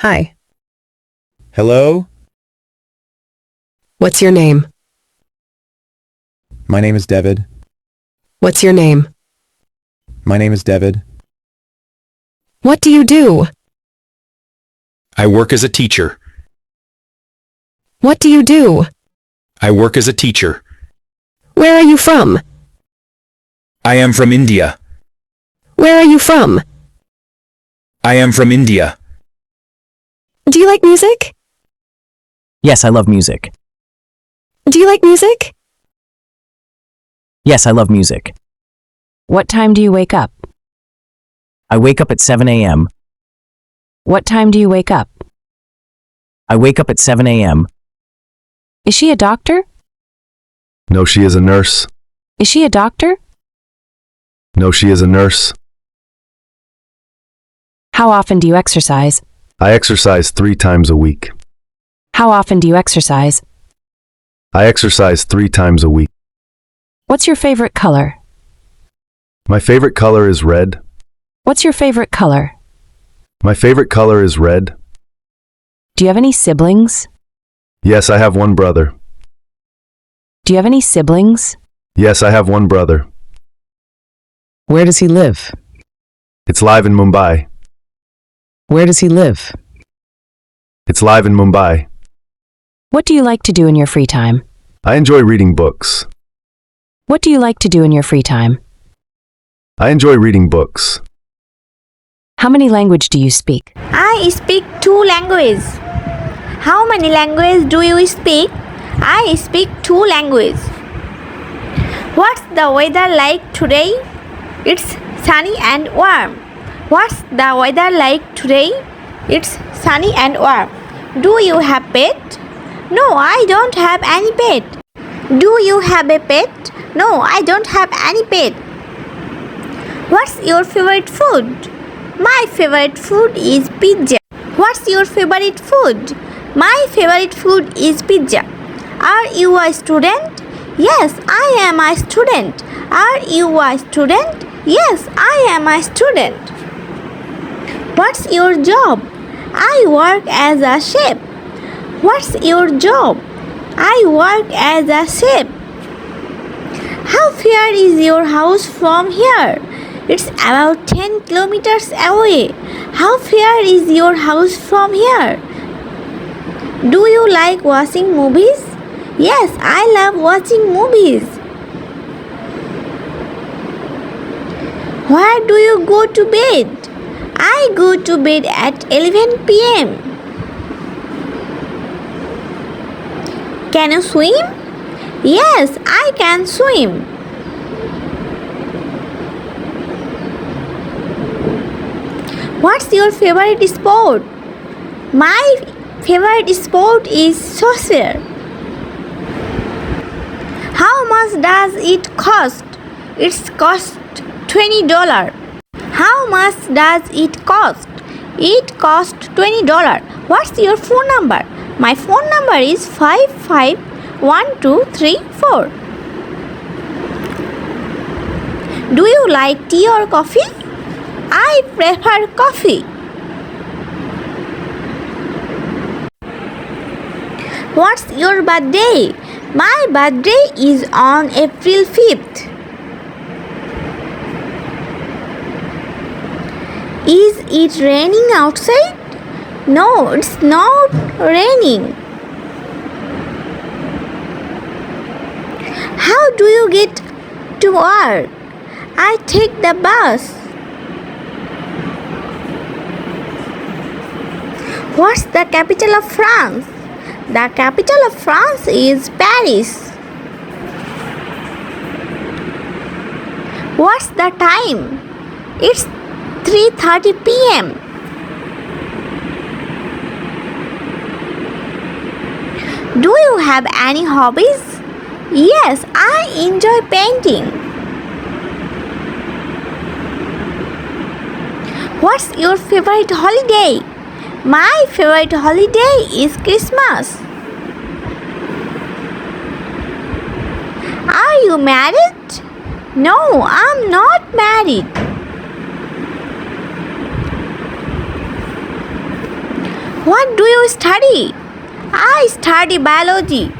Hi. Hello? What's your name? My name is David. What's your name? My name is David. What do you do? I work as a teacher. What do you do? I work as a teacher. Where are you from? I am from India. Where are you from? I am from India. Do you like music? Yes, I love music. Do you like music? Yes, I love music. What time do you wake up? I wake up at 7 a.m. What time do you wake up? I wake up at 7 a.m. Is she a doctor? No, she is a nurse. Is she a doctor? No, she is a nurse. How often do you exercise? I exercise 3 times a week. How often do you exercise? I exercise 3 times a week. What's your favorite color? My favorite color is red. What's your favorite color? My favorite color is red. Do you have any siblings? Yes, I have one brother. Do you have any siblings? Yes, I have one brother. Where does he live? It's live in Mumbai. Where does he live? It's live in Mumbai. What do you like to do in your free time? I enjoy reading books. What do you like to do in your free time? I enjoy reading books. How many languages do you speak? I speak 2 languages. How many languages do you speak? I speak 2 languages. What's the weather like today? It's sunny and warm. What's the weather like today? It's sunny and warm. Do you have pet? No, I don't have any pet. Do you have a pet? No, I don't have any pet. What's your favorite food? My favorite food is pizza. What's your favorite food? My favorite food is pizza. Are you a student? Yes, I am a student. Are you a student? Yes, I am a student. What's your job? I work as a chef. What's your job? I work as a chef. How far is your house from here? It's about 10 kilometers away. How far is your house from here? Do you like watching movies? Yes, I love watching movies. Where do you go to bed? I go to bed at 11 p.m. Can you swim? Yes, I can swim. What's your favorite sport? My favorite sport is soccer. How much does it cost? It costs $20. How much does it cost? It costs $20. What's your phone number? My phone number is 551234. Do you like tea or coffee? I prefer coffee. What's your birthday? My birthday is on April 5th. Is it raining outside? No, it's not raining. How do you get to work? I take the bus. What's the capital of France? The capital of France is Paris. What's the time? It's 3:30 p.m. Do you have any hobbies? Yes, I enjoy painting. What's your favorite holiday? My favorite holiday is Christmas. Are you married? No, I'm not married. What do you study? I study biology.